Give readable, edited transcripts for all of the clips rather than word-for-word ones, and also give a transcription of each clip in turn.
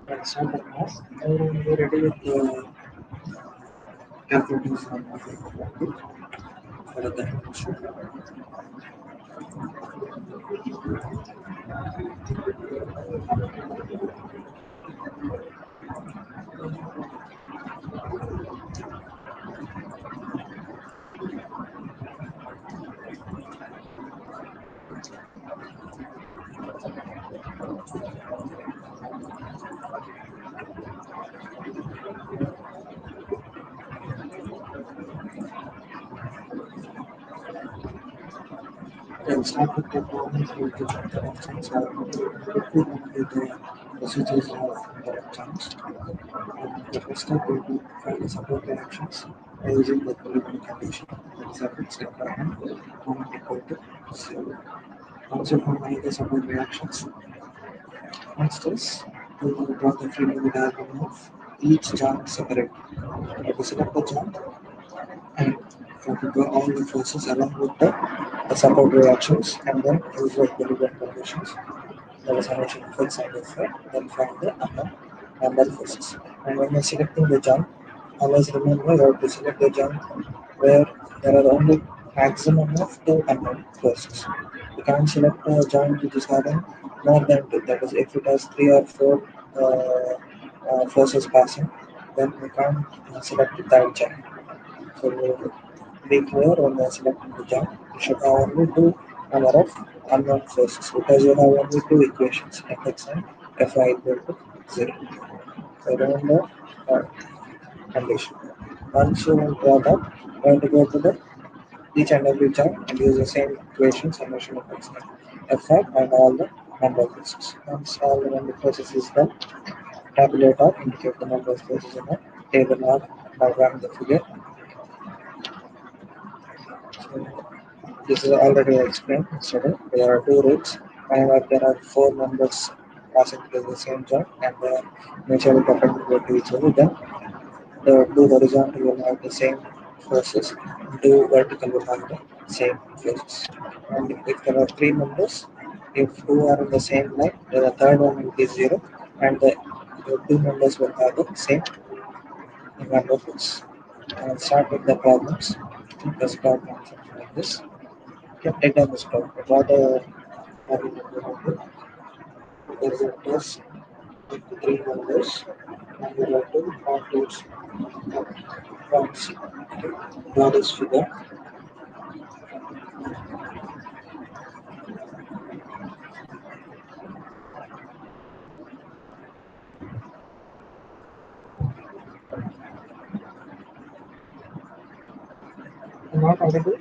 Let's start the class. We're ready with the calculating some of the topic for the definition. Let's start with the problems with the directions or with the procedures of directions. The first step will be find the support directions by using the equilibrium condition. That is a step by hand, moment equal to 0. Also find the support reactions. Next is we will draw the free movement diagram of each joint separately. We select the joint and configure all the forces along with the support reactions and then use the equilibrium conditions. There is summation of x and f, then find the unknown number forces. And when you're selecting the joint, always remember you have to select the joint where there are only maximum of two unknown forces. You can't select a joint which is having more than two. That is, if it has three or four forces passing, then we can't select that joint. So be clear when you're selecting the joint. You should have only two number of unknown forces because you have only two equations fx and fy equal to 0. So remember uh, condition. Once you draw that, you have to go to the each and every joint and use the same equation summation of x and fy and all the number of forces. Once all the number of forces is done, tabulate or indicate the number of forces in a table or diagram the figure. So this is already explained yesterday. There are two routes. Whenever there are four members passing through the same joint and they are mutually perpendicular to each other, then the two horizontal will have the same forces, two vertical will have the same forces. And if there are three members, if two are in the same line, then the third one will be zero, and the two members will have the same number of forces. And start with the problems. Just problem something like this. You can take down this problem. Draw the there is a test with three numbers, and we have to count those points. Draw this figure. Not audible.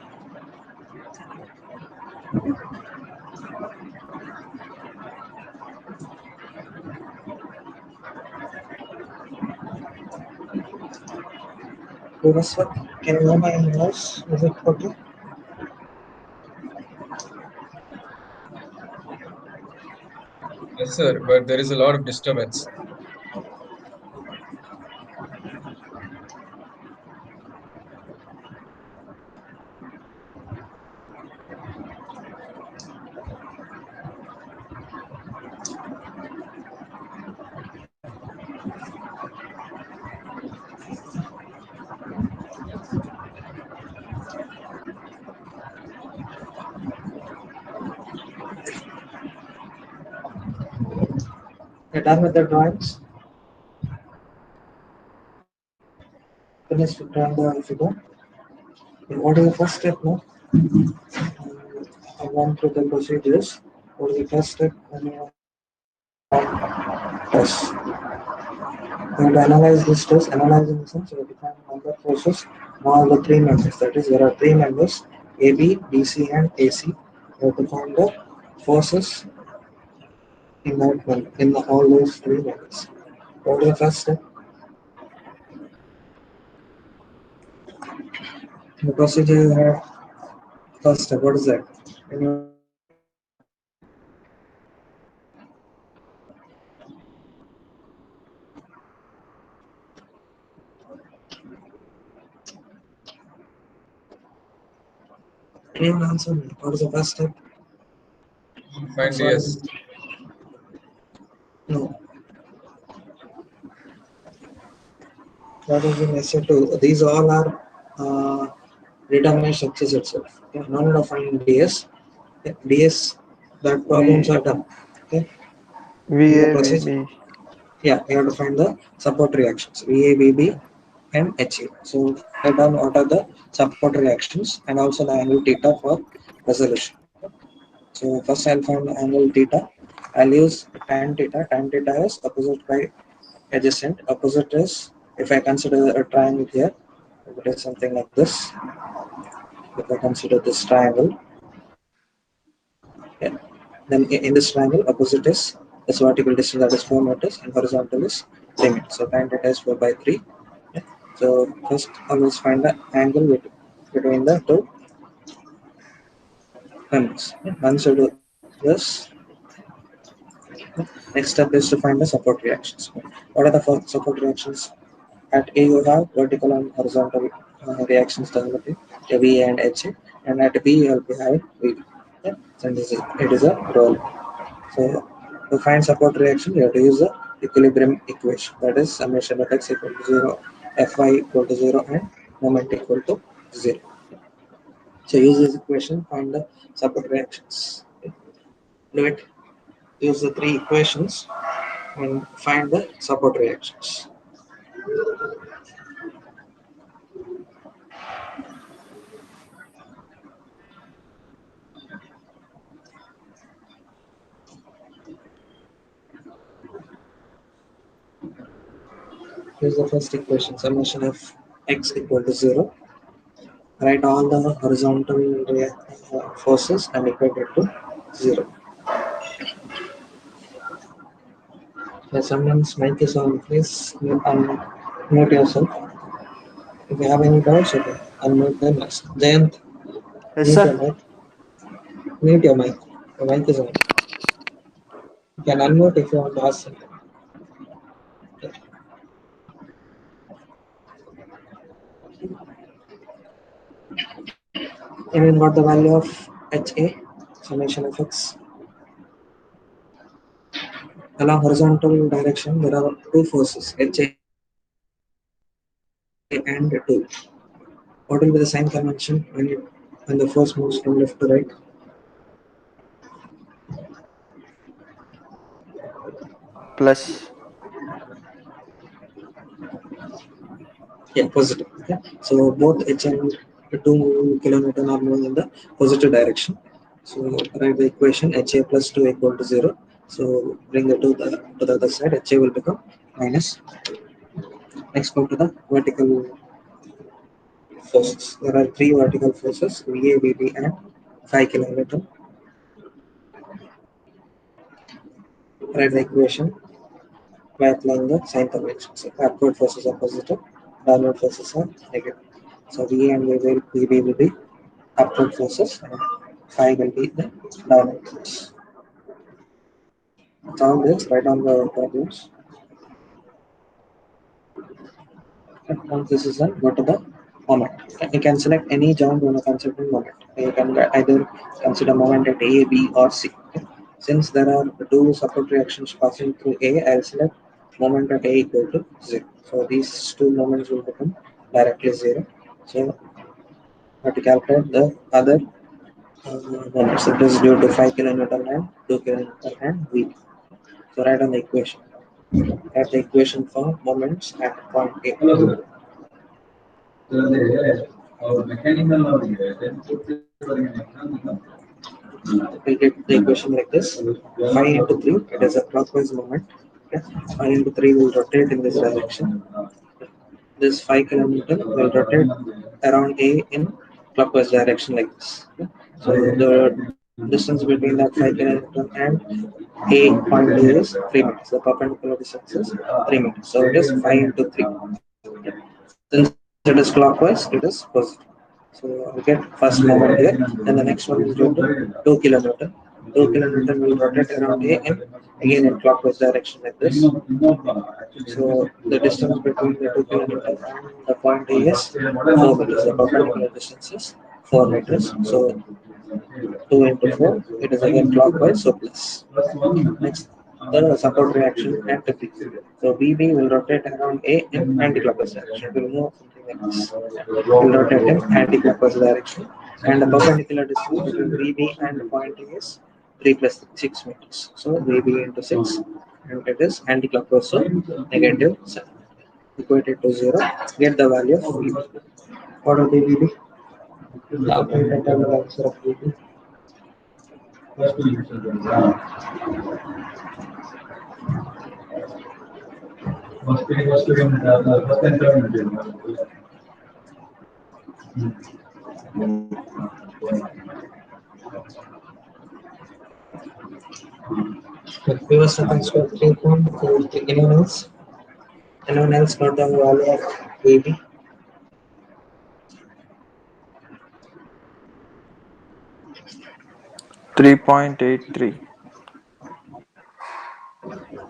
Professor, can you hear my voice? Is it okay? Yes, sir, but there is a lot of disturbance. You're done with the drawings? Finished drawing the figure? What is the first step now? I went through the procedures. What is the first step when you test? You have to analyze this test. Analyze in the sense you have to find number of forces on all the three members. That is, there are three members AB, BC, and AC. You have to find the forces in that one, in all those three members. What is the first step? The procedure you have first step. What is that? When you can you answer me? What is the first step? Find Sorry. yes. No. That is in SA2. These all are uh, determinate structures itself. Okay? No need of finding DS. Okay? DS, that problems V are done. Okay? In the VA procedure, VB. yeah, you have to find the support reactions VA, VB, and HA. So figure down what are the support reactions and also the angle theta for resolution. So first I'll find the angle theta. I'll use tan theta. Tan theta is opposite by adjacent. Opposite is, if I consider a triangle here, it is something like this. If I consider this triangle, yeah, then in this triangle, opposite is this vertical distance, that is 4 meters, and horizontal is 3 meters. So tan theta is 4 by 3. Yeah. So first always find the angle between the two members. Yeah. Once you do this, next step is to find the support reactions. What are the support reactions? At A, you have vertical and horizontal reactions developing, V and H, and at B, you will be having V. Yeah. So it is a role. So to find support reaction, you have to use the equilibrium equation. That is summation of x equal to 0, Fy equal to 0, and moment equal to 0. So use this equation, find the support reactions. Do it. Use the three equations and find the support reactions. Use the first equation, summation of x equal to 0. Write all the horizontal forces and equate it to 0. Someone's mic is on, please unmute yourself. If you have any doubts, you can unmute them next. Jayant, Yes, mute your sir. mic. Mute your mic. The mic is on. You can unmute if you want to ask something. Anyone got the value of HA, summation of x? Along horizontal direction, there are two forces, HA and 2. What will be the sign convention when the force moves from left to right? Plus. Yeah, positive. Okay. So both H and 2 kilonewton are moving in the positive direction. So write the equation HA plus 2 equal to 0. So bring the 2 to the other side. HA will become minus. Next go to the vertical forces. There are three vertical forces VA, VB, and 5 kilonewton. Write the equation by applying the sign convention. So upward forces are positive, downward forces are negative. So VA and VB will be upward forces and 5 will be the downward force. Solve this, write down the problems. And once this is done, go to the moment. You can select any joint on a considering moment. You can either consider moment at A, B, or C. Since there are two support reactions passing through A, I'll select moment at A equal to 0. So these two moments will become directly 0. So have to calculate the other moments. It is due to 5 kilonewton and 2 kilonewton and V. So write on the equation. Write the equation for moments at point A. We'll get the equation like this. 5 into 3, it is a clockwise moment. Okay. 5 into 3 will rotate in this direction. This 5 kilometer will rotate around A in clockwise direction like this. Okay. So the distance between that 5 kilometer and A point A is 3 meters. The perpendicular distance is 3 meters. So it is 5 into 3. Since it is clockwise, it is positive. So we get first moment here, then the next one is due to 2 kilometer. 2 kilometer will rotate around A and again in clockwise direction like this. So the distance between the 2 kilometer and the point A is 4 meters. The perpendicular distance is 4 meters. So 2 into 4, it is again clockwise, so plus. Next, the support reaction at the peak. So VB will rotate around A in anti-clockwise direction. It will move something like this. It will rotate in anti-clockwise direction, and the perpendicular distance between VB and the point is 3 plus 6 meters. So VB into 6, and it is anti-clockwise, so negative 7. Equate it to 0, get the value of VB. What will be VB? Calculate the answer of VB. Previous seconds were 3.43. Anyone else? Anyone else got the value of VB? 3.83.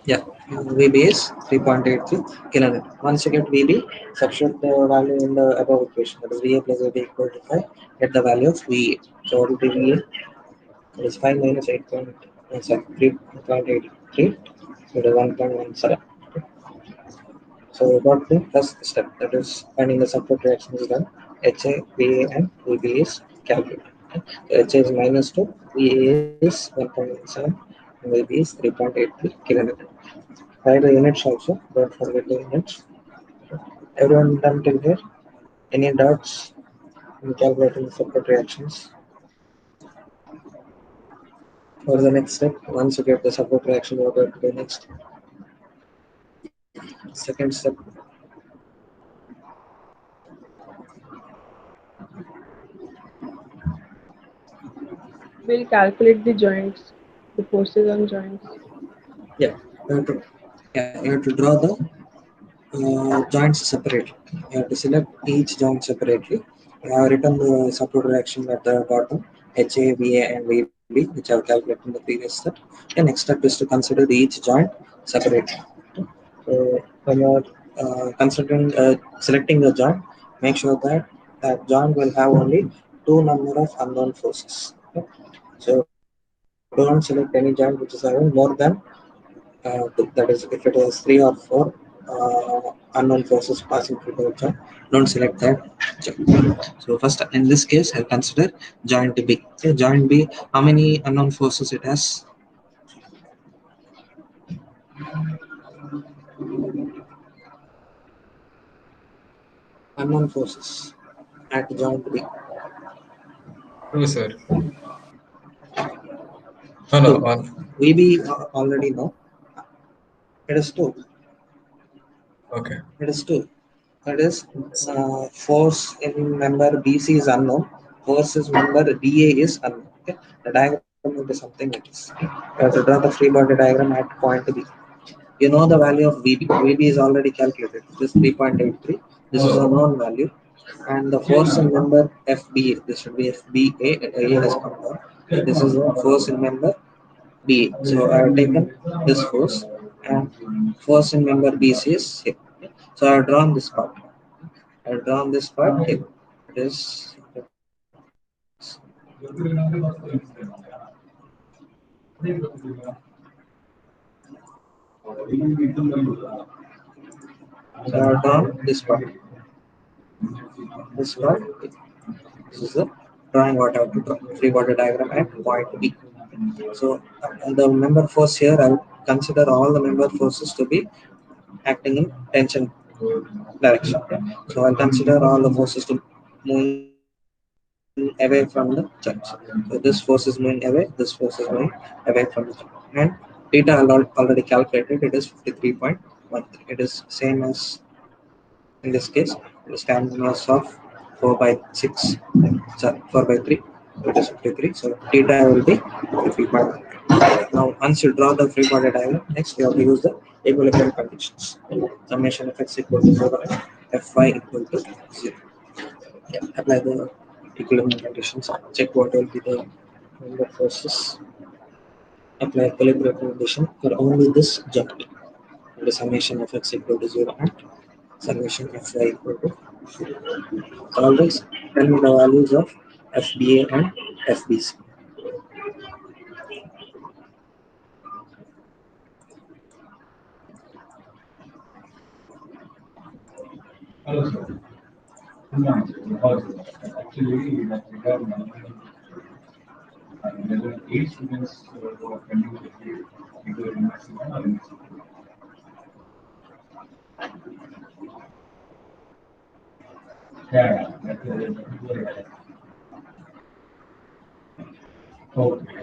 Yeah, VB is 3.83 kilonewton. Once you get VB, substitute the value in the above equation. That is VA plus VB equal to 5. Get the value of VA. So what will be VA? It is 5 minus 8. Sorry, 3.83. So it is 1.17. So what the first step, that is finding the support reaction is done. HA, VA and VB is calculated. So HA is minus 2, VA is 1.17, and VB is 3.83 kilonewton. Write the units also, don't forget the units. Everyone done till here? Any doubts in calculating support reactions? Or the next step, once you get the support reaction, what to do next? Second step, We'll calculate the joints, the forces on joints. yeah, you have to draw the joints separately. You have to select each joint separately. I have written the support reaction at the bottom, HA, VA, and VB, which I have calculated in the previous step. The next step is to consider the each joint separately. So when you are considering selecting the joint, make sure that that joint will have only two number of unknown forces. Okay? So don't select any joint which is having more than that is, if it has three or four unknown forces passing through the joint, don't select that joint. So first, in this case, I'll consider joint B. Okay, joint B, how many unknown forces it has? Unknown forces at joint B. True, sir. No, no, Two. on. VB already know. It is two. Okay. It is two. That is force in member BC is unknown. Force is member BA is unknown. Okay? The diagram will be something like this. You have to draw the free body diagram at point B. You know the value of VB. VB is already calculated. This 3.83. This is a known value. And the force in member FBA. This should be FBA. A has come down. This is a force in member B. So I have taken this force, and force in member BC is here. So I have drawn this part. I have drawn this part here. It is so I have drawn this part. This part. This is the drawing what I have to draw. Free body diagram at point B. So the member force here, I will consider all the member forces to be acting in tension direction. So I'll consider all the forces to moving away from the charge. So this force is moving away, this force is moving away from the charge. And theta I already calculated, it is 53.13. It is same as in this case, it is tan inverse of 4 by 6, sorry, 4 by 3. It is 53. So theta will be 53.1. Now, once you draw the free body diagram, next you have to use the equilibrium conditions. Summation of x equal to 0 and Fy equal to 0. Yeah, apply the equilibrium conditions. Check what will be the number of forces. Apply equilibrium condition for only this joint. The summation of x equal to 0 and summation of y equal to 0. Always tell me the values of FBA and FBC. Hello, sir. Good morning, sir. How is it? Actually, that regard there were 8 students who are pending with you, either university one or university two. Yeah, that is okay.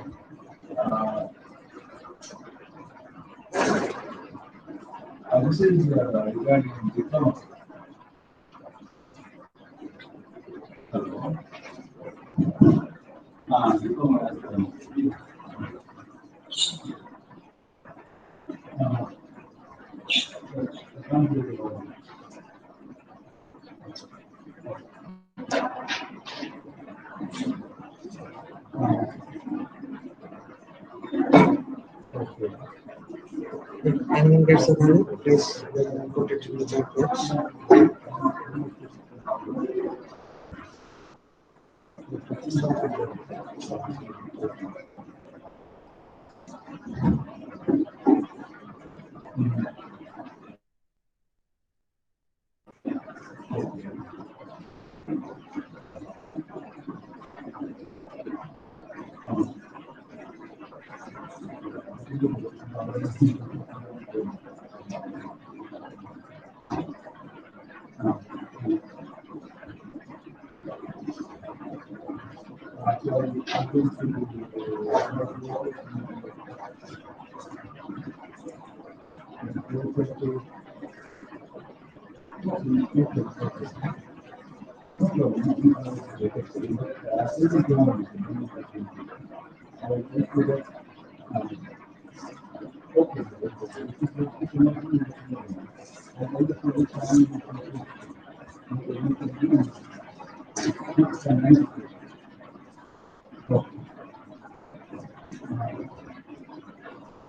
Uh, this is regarding diploma. Hello. Diploma. Uh, okay. If anyone gets a value, please put it in the chat box.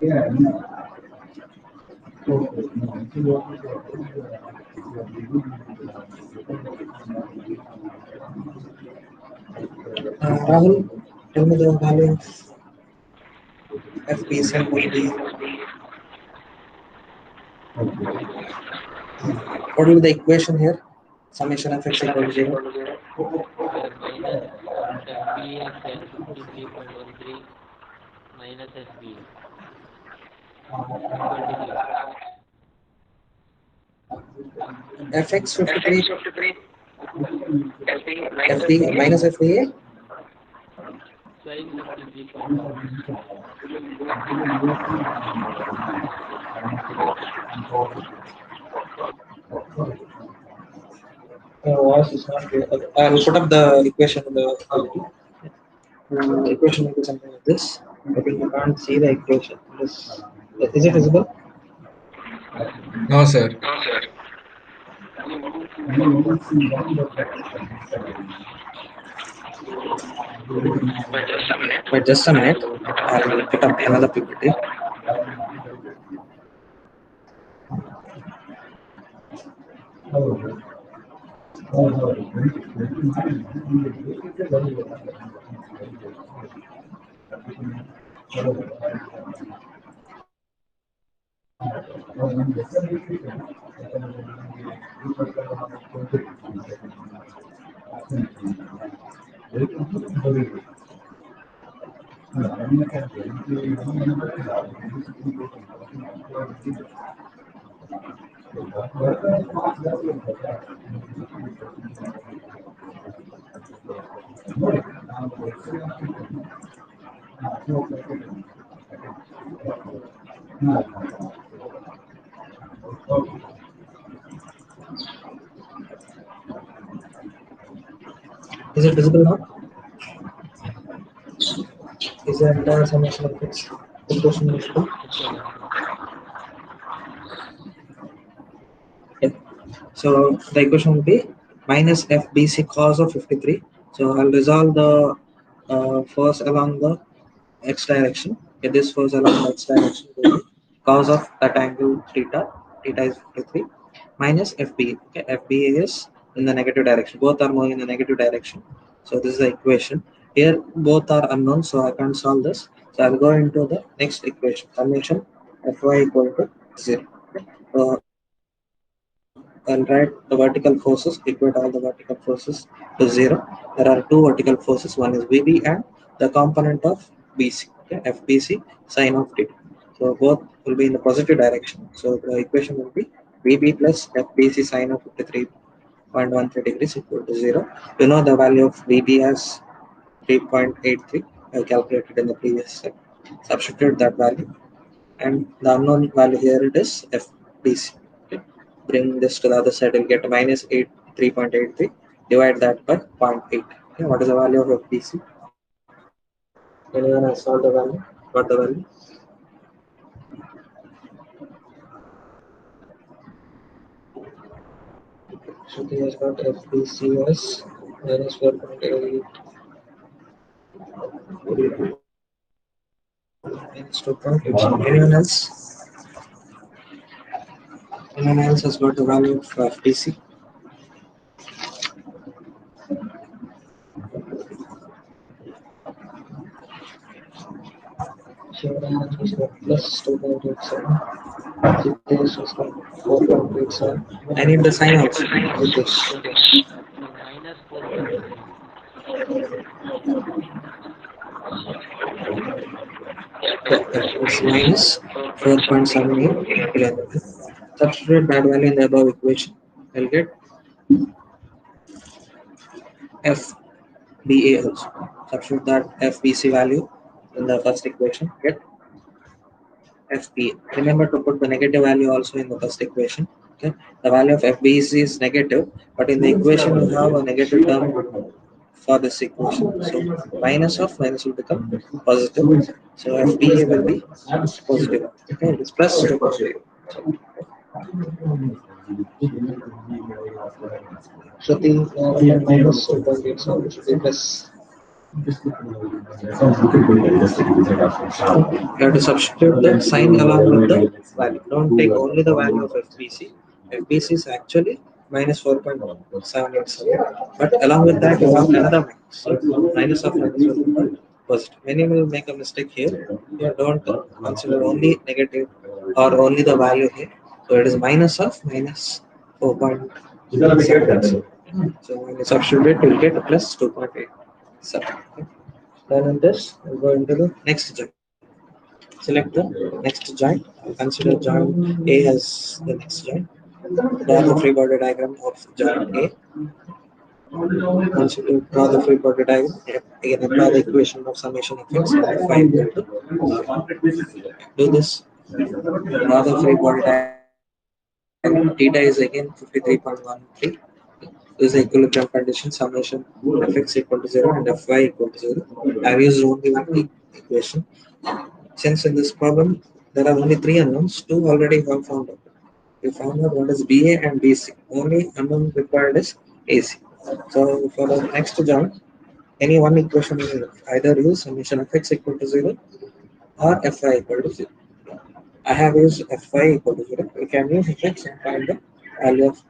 Yeah, Rahul, tell me the value of FPC would be, what will be the equation here? Summation of x equal to 0. Sir, minus FBA square 53.13 minus FBA equal to 0. Fx 53, FB minus FBA. Swaying left is equal to Voice is not clear. Okay, I'll put up the equation in the equation will be something like this. I think you can't see the equation. Is it visible? No, sir. Wait just a minute. I'll put up another PPT. Is it visible now? Is the entire summation of its equation visible? yes sir, yes sir. Yeah. So the equation will be minus FBC cos of 53. So I'll resolve the force along the x direction. Get this force along the x direction will be cos of that angle theta. Theta is 53 minus FB. Okay, FB is in the negative direction. Both are moving in the negative direction. So this is the equation. Here both are unknown, so I can't solve this. So I'll go into the next equation. Summation Fy equal to 0. I'll write the vertical forces, equate all the vertical forces to zero. There are two vertical forces, one is VB and the component of BC, okay, FBC sine of theta. So both will be in the positive direction. So the equation will be VB plus FBC sine of 53.13 degrees equal to zero. You know the value of VB as 3.83. I calculated in the previous step. Substitute that value and the unknown value here it is FBC. Okay. Bring this to the other side, you'll get minus 3.83. Divide that by 0.8. Okay. What is the value of FBC? Anyone has solved the value? Got the value? Shruti has got FBC as minus 4.8 minus 2.8. Anyone else has got the value of FBC? Shivaram has got plus 2.87. Jitesh has got 4.87. I need the sign also. Jitesh. minus 4.83. It's minus 4.78. Substitute that value in the above equation. I'll get FBA also. Substitute that FBC value in the first equation. Get FBA. Remember to put the negative value also in the first equation. Okay. The value of FBC is negative, but in the equation you have a negative term for this equation. So minus will become positive. So FBA will be positive. Okay, it's plus 2.8. Shruti, minus 2.8, so it should be plus. You have to substitute the sign along with the value. Don't take only the value of FBC. FBC is actually minus 4.787. But along with that, you have another minus. So minus of minus will become positive. Many will make a mistake here. You don't consider only negative or only the value here. So it is minus of minus 4.7. So when you substitute it, you'll get a plus 2.8. So, then in this, we'll go into the next joint. Select the next joint. Consider joint A as the next joint. Draw the free body diagram of joint A. Once you draw the free body diagram, again apply the equation of summation of x and phi equal to. Do this. Draw the free body diagram. Theta is again 53.13. This is the equilibrium condition, summation fx equal to 0 and fy equal to 0. I have used only one equation. Since in this problem there are only three unknowns, two already have found out. We found out what is BA and BC. Only unknown required is AC. So for the next joint, any one equation is enough. Either use summation of x equal to 0 or fy equal to 0. I have used fy equal to 0. We can use fx and find the value of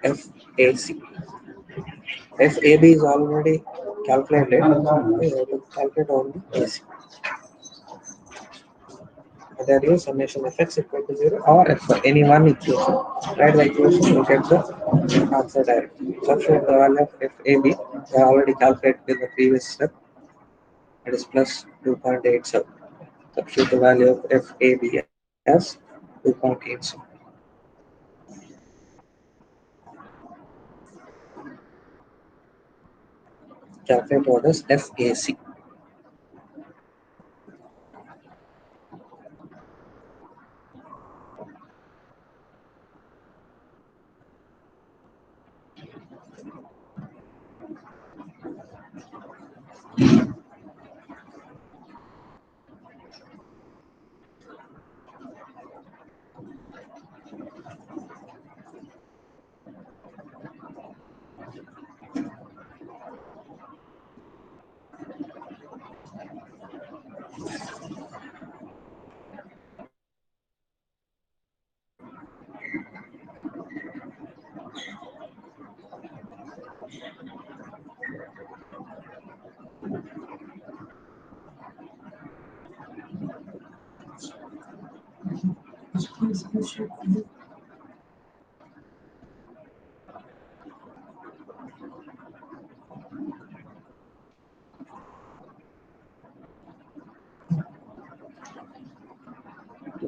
FAC. FAB is already calculated. We have to calculate only AC. Either use summation of x equal to 0 or fy, any one equation. Write the equation, you get the answer directly. Substitute the value of FAB. We have already calculated in the previous step. It is plus 2.87. Substitute the value of FAB as 2.87. Calculate what is FAC.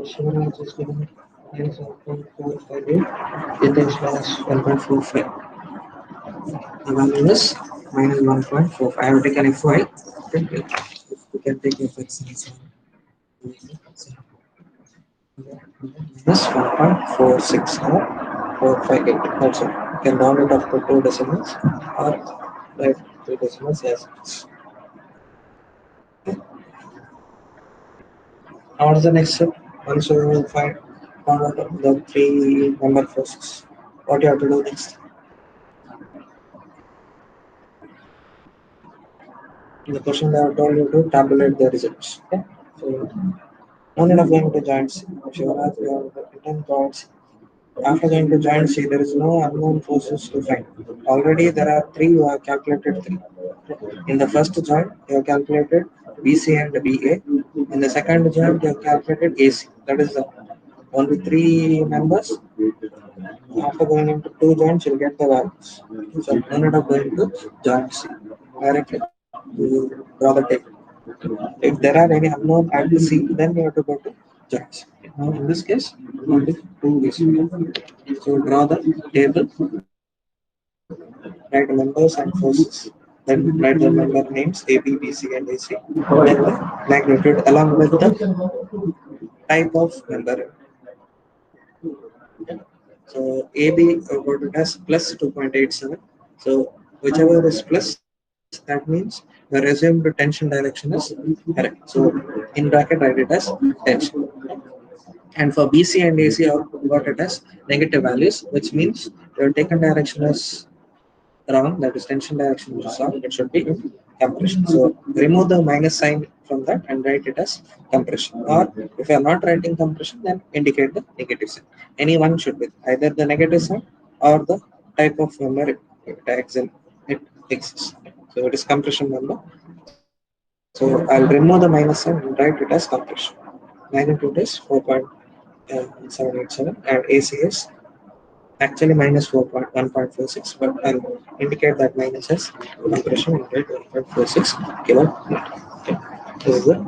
Shivaraj is given minus 1.458. It is minus 1.45. The value is minus 1.45. I have taken FY. Okay. If we can take FX minus 1.46 or 458. Also, you can round it up to two decimals or write two decimals as it. Now, what is the next step? Once you will found out the three number forces, what you have to do next? In the question they have told you to tabulate the results. Okay, so no need of going to joint C. If you have written joint C, after going to joint C, there is no unknown forces to find. Already there are three. You have calculated three. In the first joint, you have calculated BC and BA. In the second joint, you have calculated AC. That is the only three members. After going into two joints, you'll get the values. So no need of going to joints directly. You draw the table. If there are any unknown at the C, then you have to go to joints. Now in this case, only two ways. So draw the table, write members and forces, then write the member names A, B, B, C, and AC, then the magnitude along with the type of member. So AB got it as plus 2.87. So whichever is plus, that means the resumed tension direction is correct. So in bracket write it as tension. And for BC and AC got it as negative values, which means your taken direction is wrong, that is tension direction is wrong, it should be compression. So remove the minus sign from that and write it as compression. Or if you are not writing compression, then indicate the negative sign. Any one should be either the negative sign or the type of member it exists. So it is compression member. So I'll remove the minus sign and write it as compression. Magnitude is 4.787 and AC is actually minus 1.46, but I'll indicate that minus as compression and write 1.46 kilo. Okay. This is the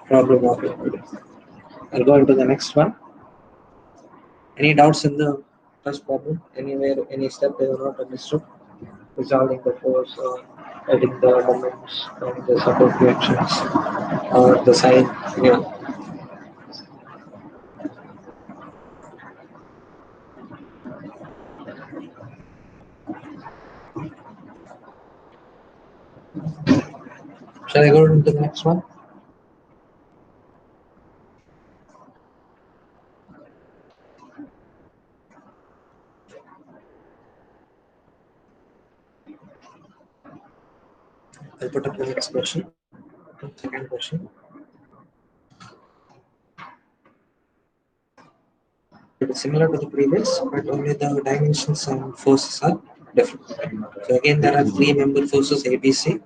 problem of it. I'll go into the next one. Any doubts in the first problem? Anywhere, any step they were not understood? Resolving the force or adding the moments and the support reactions or the sign. Yeah. Shall I go into the next one? I'll put up the next question. Second question. It is similar to the previous, but only the dimensions and forces are different. So again, there are three member forces ABC.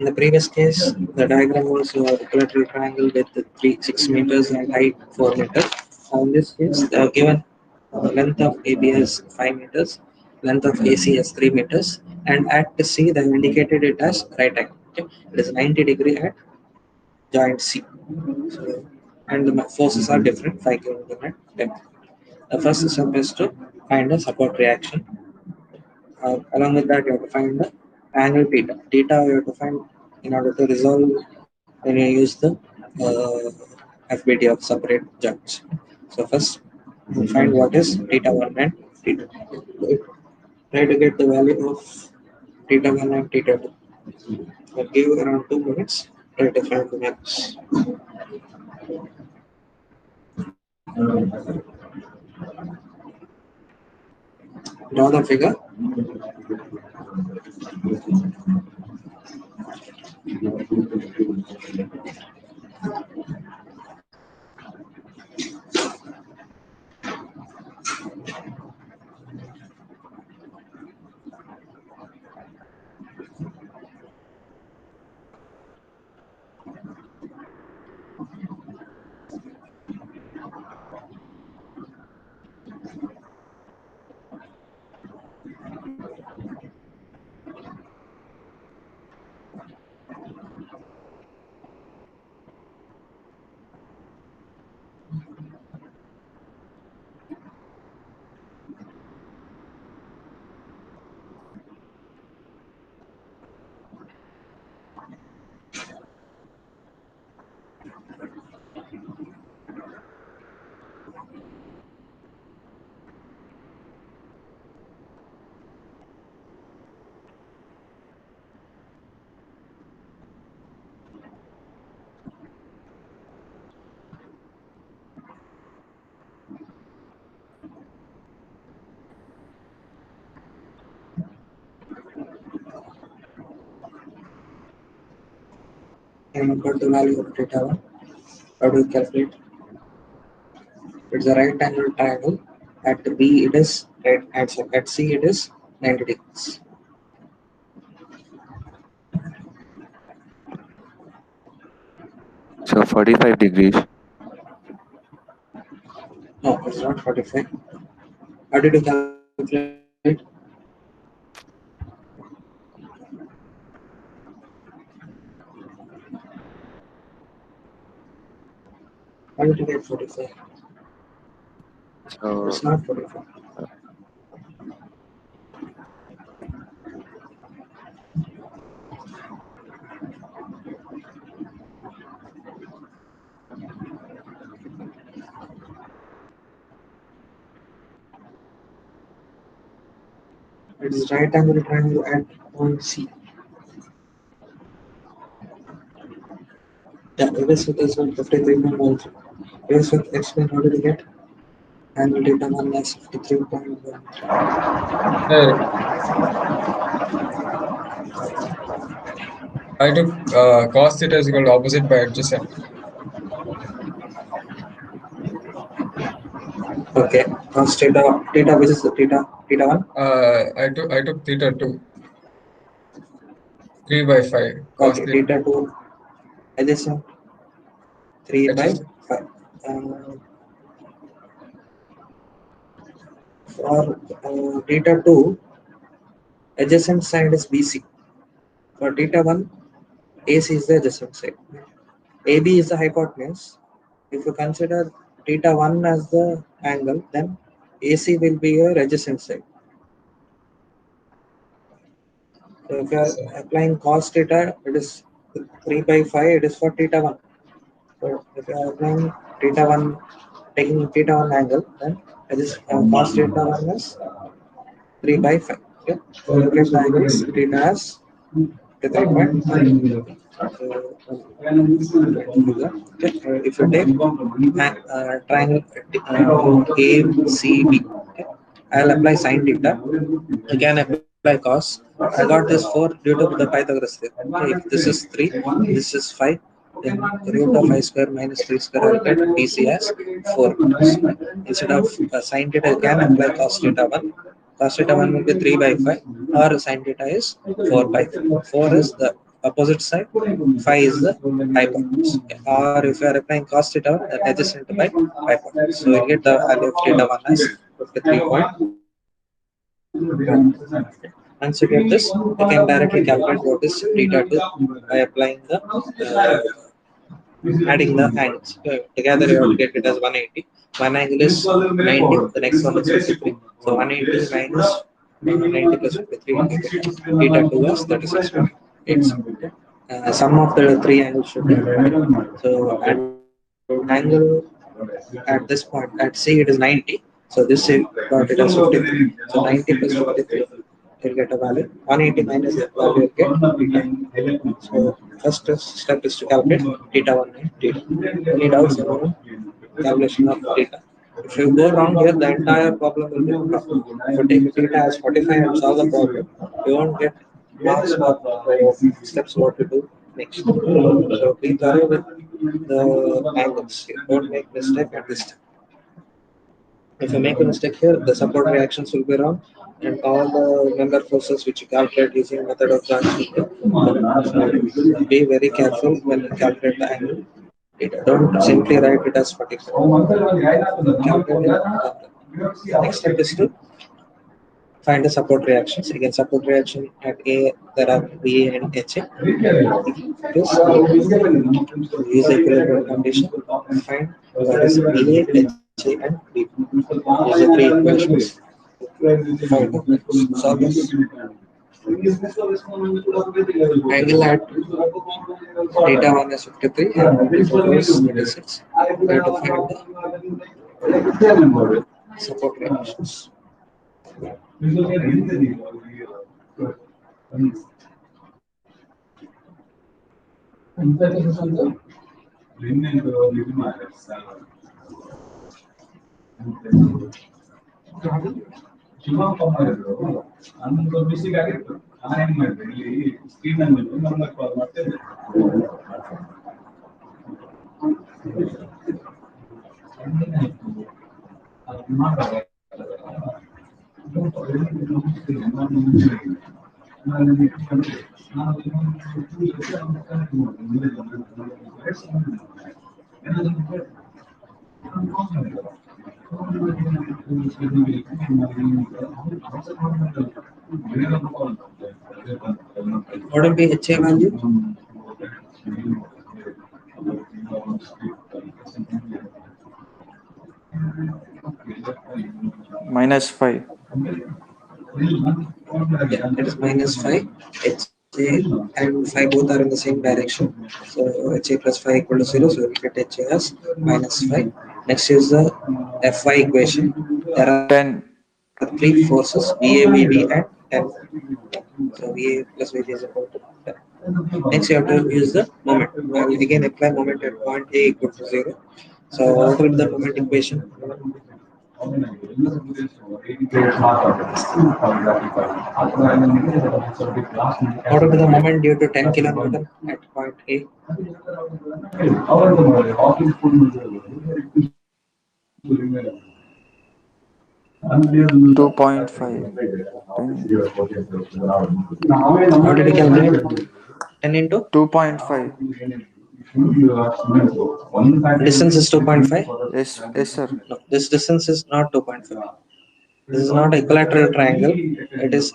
In the previous case, the diagram was a equilateral triangle with the 6 meters and height 4 meters. In this case, the given length of AB is 5 meters, length of AC is 3 meters, and at the C, they have indicated it as right angle. Okay? It is 90-degree at joint C. So, and the forces are different, 5 kN at 10. The first step is to find a support reaction. Along with that, you have to find the angle theta. Theta you have to find in order to resolve when you use the FBT of separate joints. So first, you find what is theta 1 and theta 2. Try to get the value of theta 1 and theta 2. I'll give you around 2 minutes. Try to find the max. Draw the figure. And got the value of theta 1. How do you calculate? It's a right angle triangle. At B it is right, at C it is 90 degrees. So 45 degrees. No, it's not 45. How did you calculate? How did you get 45? So It's not 45. It is right angle triangle at point C. Yeah, it is with this one 53.13. It is with explain how did you get? Angle theta 1 is 53.13. Sir, I took cos theta is equal to opposite by adjacent. Okay. Cos theta which is the theta 1? I took theta 2, 3 by 5. Cos Okay, theta theta 2 adjacent 3 by adjacent. 5. Uh, for theta 2, adjacent side is BC. For theta 1, AC is the adjacent side. AB is the hypotenuse. If you consider theta 1 as the angle, then AC will be your adjacent side. So if you are So, applying cos theta, it is 3 by 5, it is for theta 1. So if you are applying theta 1, taking theta 1 angle, then it is cos theta 1 is 3 by 5. Okay. So look at the angles, theta as the 3.5. If you take triangle ACB, okay, I'll apply sine theta. Again, apply cos. I got this 4 due to the Pythagoras theorem. Okay, if this is 3, this is 5, then root of I square minus 3 square, I'll get DC as 4. Instead of sine theta, you can apply cos theta 1. Cos theta 1 will be 3 by 5, or sine theta is 4 by 5. 4 is the opposite side, 5 is the hypotenuse. Okay. Or if you are applying cos theta, then adjacent by hypotenuse. So you get the value of theta 1 as 53.1. Once you get this, you can directly calculate what is theta 2 by applying the adding the angles. Together you have to get it as 180. One angle is 90, the next one is 53. So 180 minus 90 plus 53, theta 2 is 36.8. Sum of the three angles should be 40. So at angle at this point at C it is 90. So this is got it as 53. So 90 plus 53 will get a value. 180 minus that value will get theta. So first step is to calculate theta 1 and theta. Any doubts about calculation of theta? If you go wrong here, the entire problem will be a problem. If you take theta as 45 and solve the problem, you won't get marks for steps what to do next. So be thorough with the angles here. Don't make mistake at this step. If you make a mistake here, the support reactions will be wrong, and all the member forces which you calculate using method of branch will be wrong. So be very careful when you calculate the angle. Don't simply write it as 45. Calculate it. Next step is to find the support reactions. Again, support reaction at A, there are B and HA. This use the equilibrium condition. Find That is BA, HA, and BP. These are three equations. Find solve this. Angle at theta 1 is 53 and theta 2 is 36. We have to find the support reactions. What will be HA value? -5. Yeah, it is -5. HA and 5 both are in the same direction. So HA plus 5 equal to 0. So we will get HA as -5. Next is the Fy equation. There are 10. three forces VA, VB, and 10. So VA plus VB is equal to 10. Next, you have to use the moment. I will again apply moment at point A equal to 0. So what will be the moment equation? What will be the moment due to 10 kilonewton at point A? 2.5. 10. How did you calculate? 10 into 2.5. distance is 2.5. Yes, yes, sir. No, this distance is not 2.5. This is not equilateral triangle. It is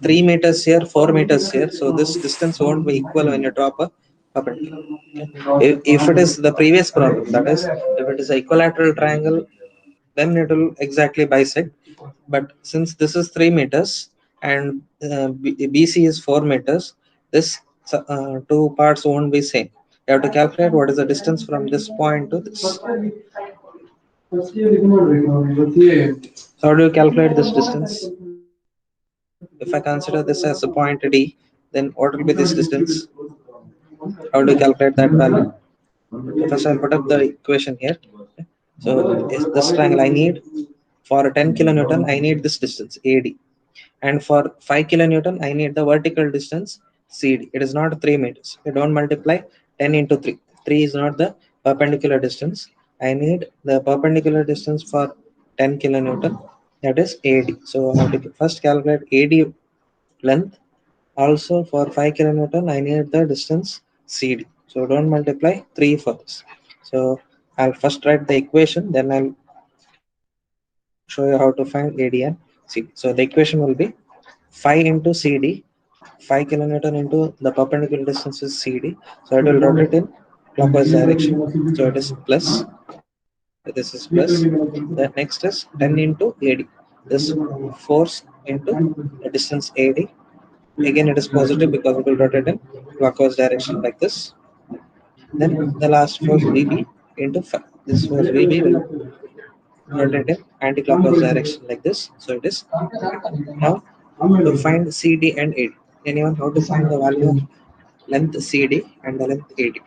3 meters here, 4 meters here. So this distance won't be equal when you drop a perpendicular. If it is the previous problem, that is, if it is an equilateral triangle, then it will exactly bisect. But since this is 3 meters and BC is 4 meters, this two parts won't be same. You have to calculate what is the distance from this point to this. How do you calculate this distance? If I consider this as a point D, then what will be this distance? How do you calculate that value? First, I'll put up the equation here. So, is this triangle I need for 10 kilonewton, I need this distance AD, and for 5 kilonewton, I need the vertical distance CD. It is not 3 meters. You don't multiply 10 into 3. 3 is not the perpendicular distance. I need the perpendicular distance for 10 kilonewton, that is AD. So, I have to first calculate AD length. Also, for 5 kilonewton, I need the distance CD. So, don't multiply 3 for this. So, I'll first write the equation, then I'll show you how to find AD and CD. So, the equation will be 5 into CD, 5 kilonewton into the perpendicular distance is CD. So, it will rotate in clockwise direction. So, it is plus, this is plus. The next is 10 into AD. This force into the distance AD. Again, it is positive because it will rotate in clockwise direction like this. Then the last force VB into 5. This force VB will rotate in anti-clockwise direction like this. So it is now to find CD and AD. Anyone how to find the value of length CD and the length AD?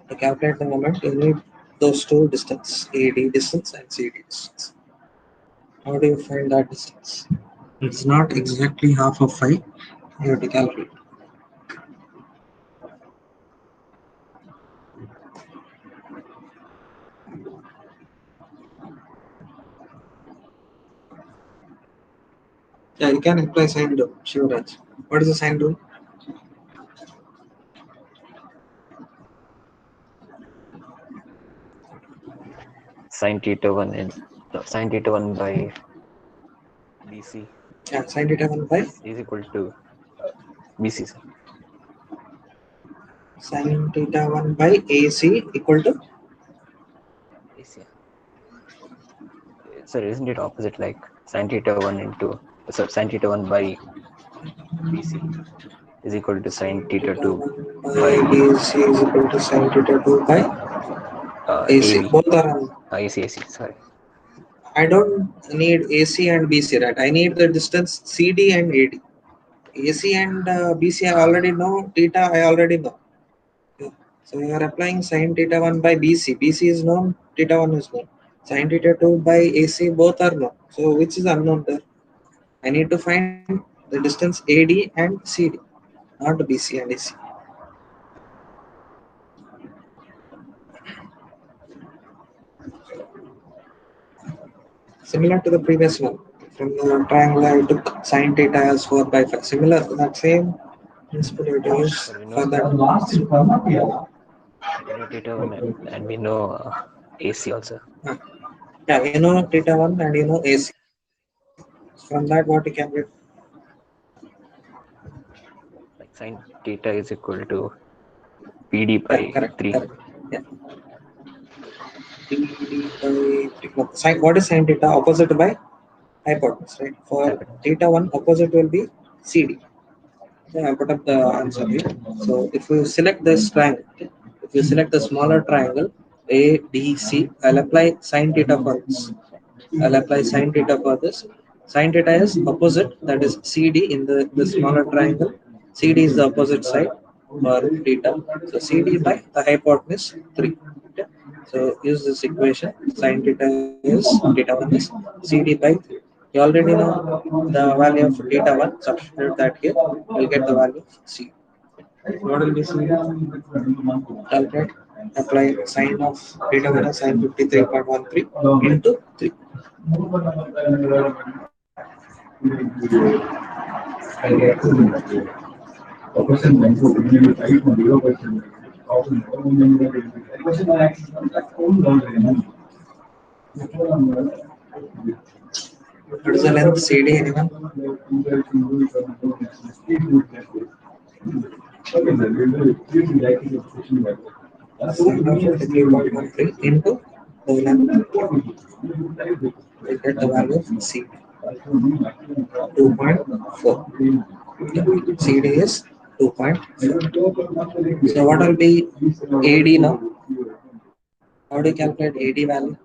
To calculate the moment, you need those two distance, AD distance and CD distance. How do you find that distance? It's not exactly half of 5. You have to calculate. Yeah, you can apply sine rule, Shivraj. What is the sine rule? Sine theta 1 and sine theta 1 by BC Yeah, sine theta 1 by is equal to BC, sir. Sin theta 1 by AC equal to AC. Sir, isn't it opposite, like sin theta 1 into, sir, sin theta 1 by BC is equal to sin theta 2 by by BC is equal to sin theta 2 by AC. AB. Both are. AC, sorry. I don't need AC and BC, right? I need the distance CD and AD. AC and BC I already know. Theta I already know. Okay. So you are applying sin theta 1 by BC. BC is known. Theta 1 is known. Sin theta 2 by AC both are known. So which is unknown there? I need to find the distance AD and CD, not BC and AC. Similar to the previous one. From the triangle I took sin theta as 4 by 5. Similar, that same principle it is Sir, we for know that. theta 1 and we know AC also. Yeah, you know theta 1 and you know AC. From that what you can get? Like sin theta is equal to PD Yeah, by correct, 3. correct. Yeah. PD by 3. No, what is sin theta? Opposite by hypotenuse, right? For theta 1, opposite will be CD. Yeah, I put up the answer here. So if you select this triangle, if you select the smaller triangle ADC, I'll apply sin theta for this. I'll apply sin theta for this. Sin theta is opposite, that is CD in the smaller triangle. CD is the opposite side for theta. So CD by the hypotenuse 3. Okay. So use this equation. Sin theta is theta 1 is CD by 3. You already know the value of theta 1. Substitute that here. You'll get the value of C. What will be C? Calculate. Apply sine of theta 1 as sine 53.13 into 3. What is the length CD anyone? Sine of 53.13 into the length. We get the value of C. 2.4. CD is 2.4. So what will be AD now? How do you calculate AD value?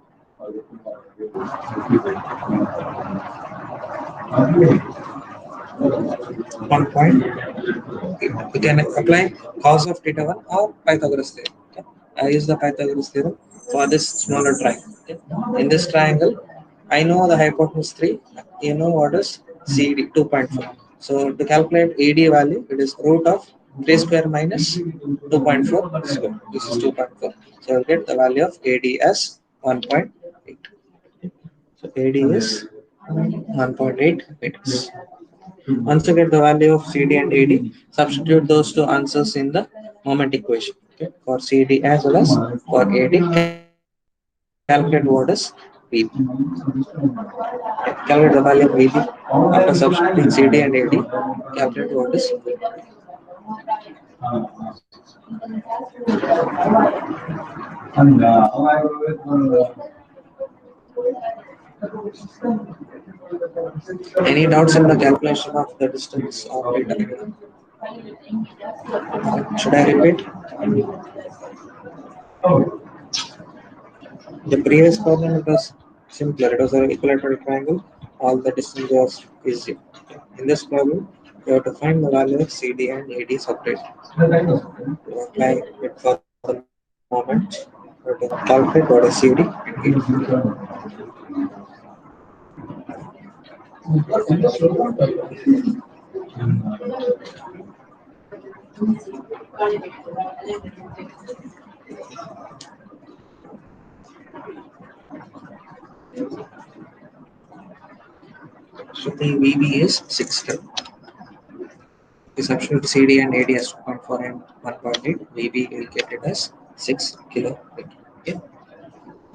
One point. You can apply cos of theta 1 or Pythagoras theorem. Okay. I use the Pythagoras theorem for this smaller triangle. Okay. In this triangle, I know the hypotenuse 3. You know what is CD 2.4. So to calculate AD value, it is root of 3 square minus 2.4 square. This is 2.4. So I'll get the value of AD as 1.8. So AD is 1.8 meters. Once you get the value of CD and AD, substitute those two answers in the moment equation. Okay. For CD as well as for AD, calculate what is VB. Calculate the value of VB after substituting CD and AD. Calculate what is VB. Any doubts in the calculation of the distance of data? Should I repeat? The previous problem it was simpler. It was an equilateral triangle. All the distance was easy. In this problem, you have to find the value of CD and AD separate. You apply it for the moment. You have to calculate what is CD and AD. So the VB is 6 kilo. We substitute CD and AD as 2.4 and 1.8. VB will get it as 6 kilo. Okay.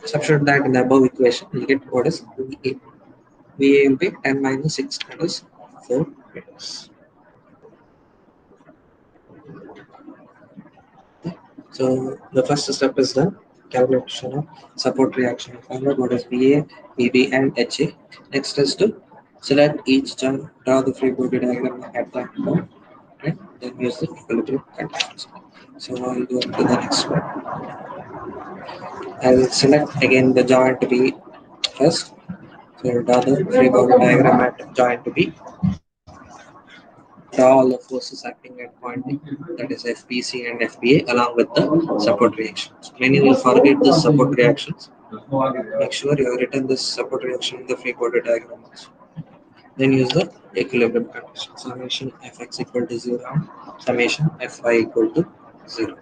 Substitute that in the above equation. We get what is VA. VA will be 10 minus 6, that is 4 meters. So the first step is the calculation of support reaction. Find out what is VA, VB, and HA. Next is to select each term, draw the free body diagram at that point, right? Then use the equilibrium conditions. So I'll go to the next one. I'll select again the joint B first. So draw the free body diagram at joint B. Draw all the forces acting at point B, that is FBC and FBA, along with the support reactions. Many will forget the support reactions. Make sure you have written this support reaction in the free body diagram also. Then use the equilibrium condition. Summation Fx equal to 0 and summation Fy equal to 0.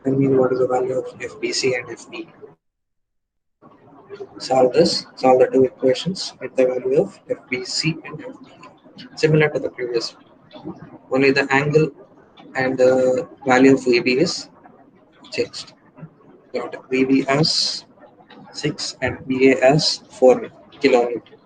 Tell me what is the value of FBC and FB. Solve this, solve the two equations with the value of FBC and FB. Similar to the previous one. Only the angle and the value of VB is changed. Got VB as 6 and VA as 4 kilonewton.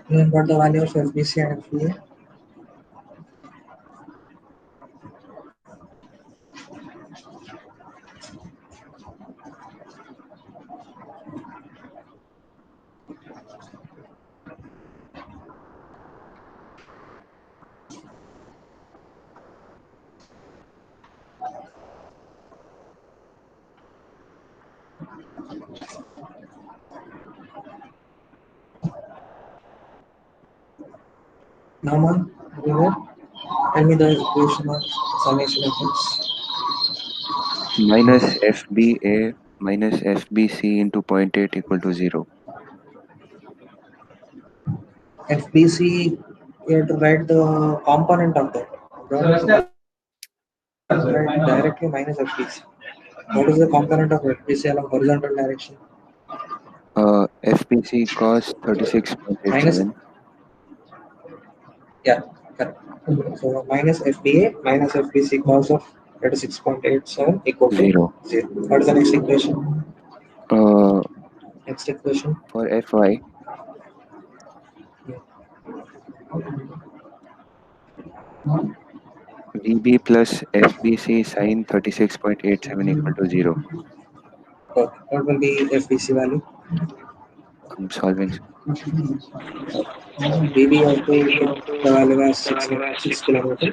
Then got the value of FBC and FBA. Now, man, tell me the equation of summation of x. Minus FBA minus FBC into 0.8 equal to 0. FBC, we have to write the component of that. Don't write directly minus FBC. What is the component of FBC along horizontal direction? FBC cos Minus, 36.87. yeah, correct. So minus FBA minus FBC cos of 36.87 equal to 0. 0. What is the next equation? Uh, Next equation. for Fy, VB plus FBC sin 36.87 equal to 0. What will be FBC value? I'm solving. BB have to put the value as 6 kilometer.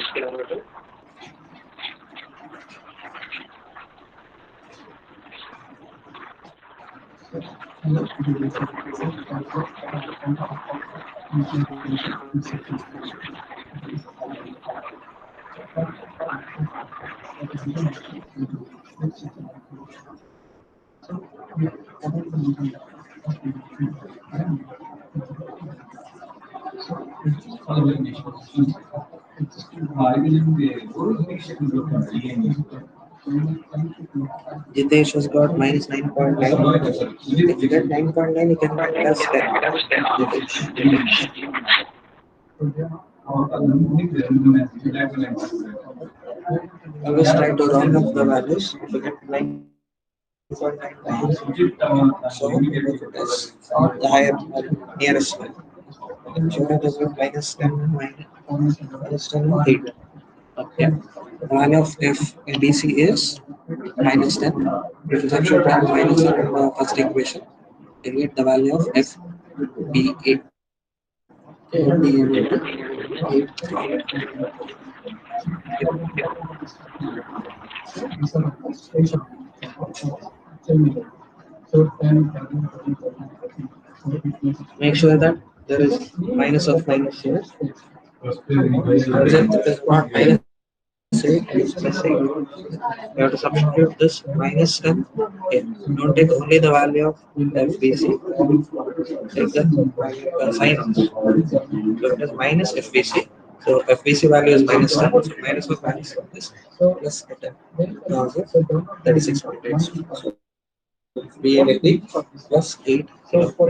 Jitesh has got minus 9.9. If you get 9.9, you can plus 10. Jitesh. Always try to round up the values. If you get 9.99, so it is the higher nearest one. So it is minus 10, minus 10, 8. Okay. The value of f in BC is minus 10. If you substitute 10 minus 10 in the first equation, you get the value of f b8. Okay, b into 8. Make sure that there is minus of minus here. If it is not minus 8, it is plus 8. You have to substitute this minus 10 here. Don't take only the value of FBC, take the sign of it. So it is minus FBC. So FBC value is minus 10. So minus of minus is plus 10. 36.8. So B will be plus 8. If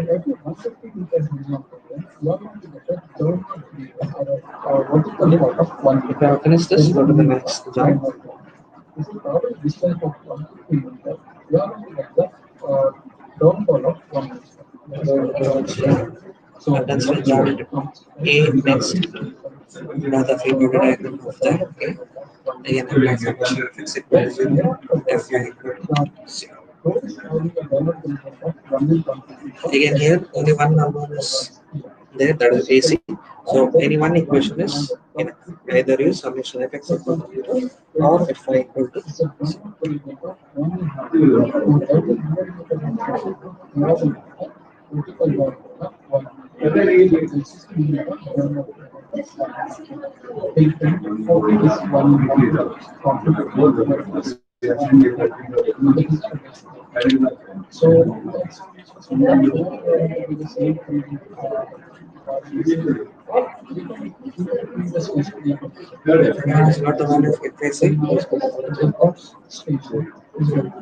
I finish this, go to the next job. That's the job. A next. Now the free body diagram of the A. Again, apply function f is equal to 0, f equal to 0. Again, here only one number is there, that is AC. So any one equation is enough. Either use summation f x equal to 0 or f y equal to 0. Now it's not the value of f x equals to 0.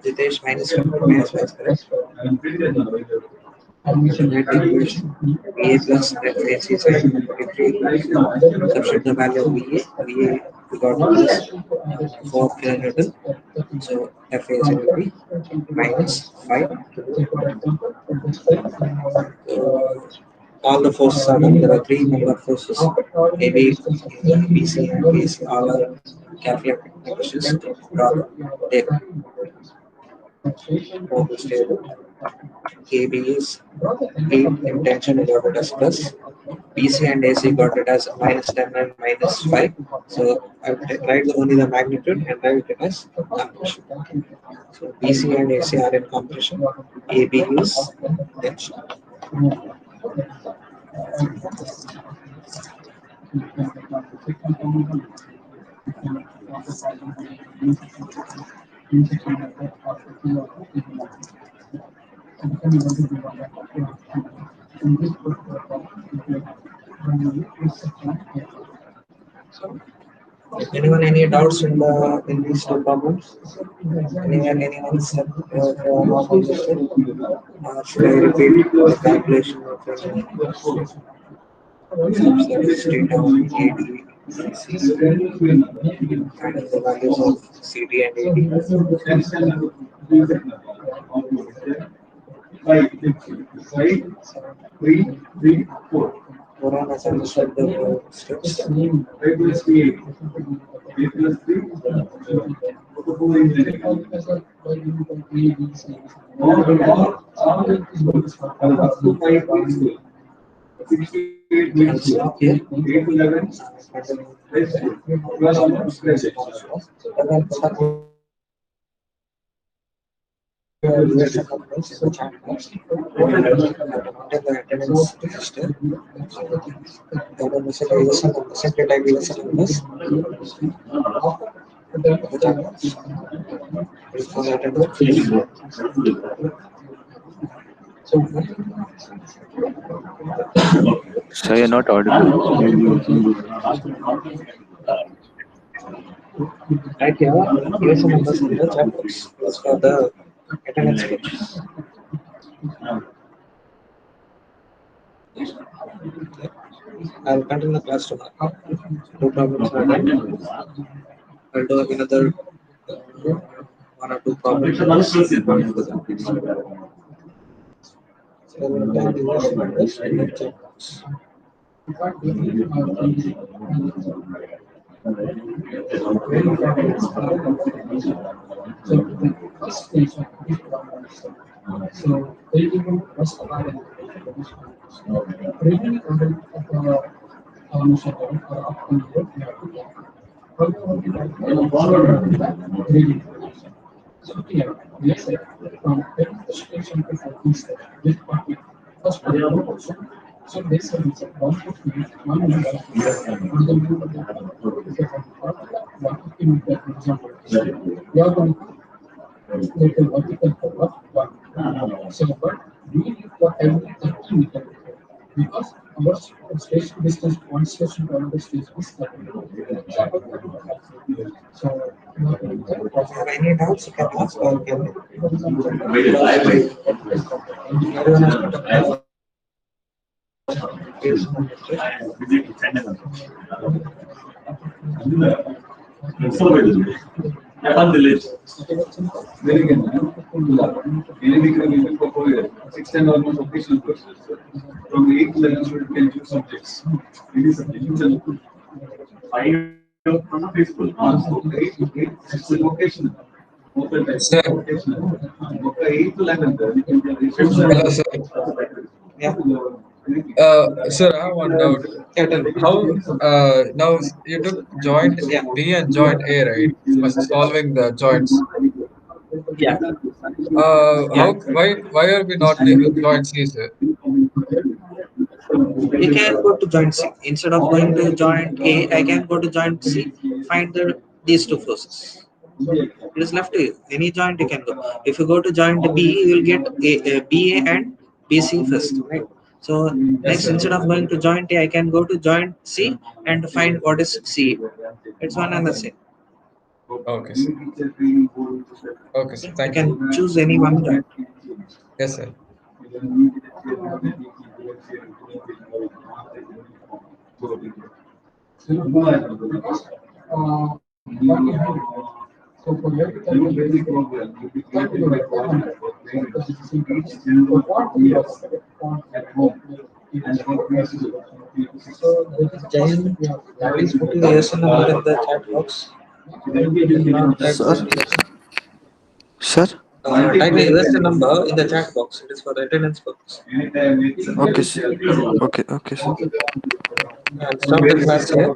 Jitesh minus 1 minus 5 is correct. Net equation VA plus net AC is 43. Substitute the value of VA. VA we got this 4 kilonewton. So FA is going to be minus 5. All the forces are done. There are 3 member forces. AB, BC, and AC. All are calculated equations. Draw the table. Focus table. AB is 8 in tension, we got it as plus. BC and AC got it as minus 10 and minus 5. So I write only the magnitude and write it as compression. So BC and AC are in compression. AB is tension. Anyone any doubts in these two problems? Anyone said not understood? Should I repeat the calculation of state of AD and the values of CD and AD? Moran has understood the steps. I'll stop here. USN numbers in the chat box and the attendance register. So the message USN number, simply type USN numbers in the chat box. It's for the attendance. Sir, you're not audible. Right here, USN numbers in the chat box. It's for the attendance page. I'll continue the class tomorrow. No problems are there. I'll do another one or two problems. So we'll type the USN numbers in the chat box. If you have any doubts, you can ask or can everyone has put up From 8th to 11th, you can choose subjects. Any subject. 5 peaceful. So 8 is vocational. Sir, 8th to 11th, you can hello, sir. Yeah. Sir, I have one doubt. Yeah, tell me. How now you took joint Yeah. B and joint A, right? For solving the joints. Yeah. How why are we not taking joint C, sir? You can go to joint C. Instead of going to joint A, I can go to joint C, find these two forces. It is left to you. Any joint you can go. If you go to joint B, you will get BA and BC first, right? So next, sir. instead of going to joint A, I can go to joint C and find what is C. It's one and the same. Okay, sir. Okay, sir. You Thank you. can choose any one joint. Yes, sir. Jain, please put your USN number in the chat box. Sir? Sir? Type the USN number in the chat box. It is for the attendance purpose. Okay, sir. Okay, sir. I'll stop the class here.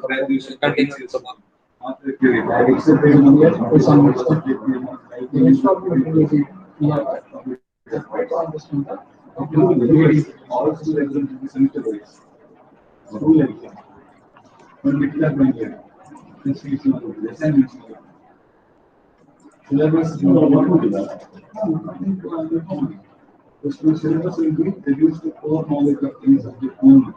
Continue tomorrow. The syllabus will be reduced to core knowledge of any subject only.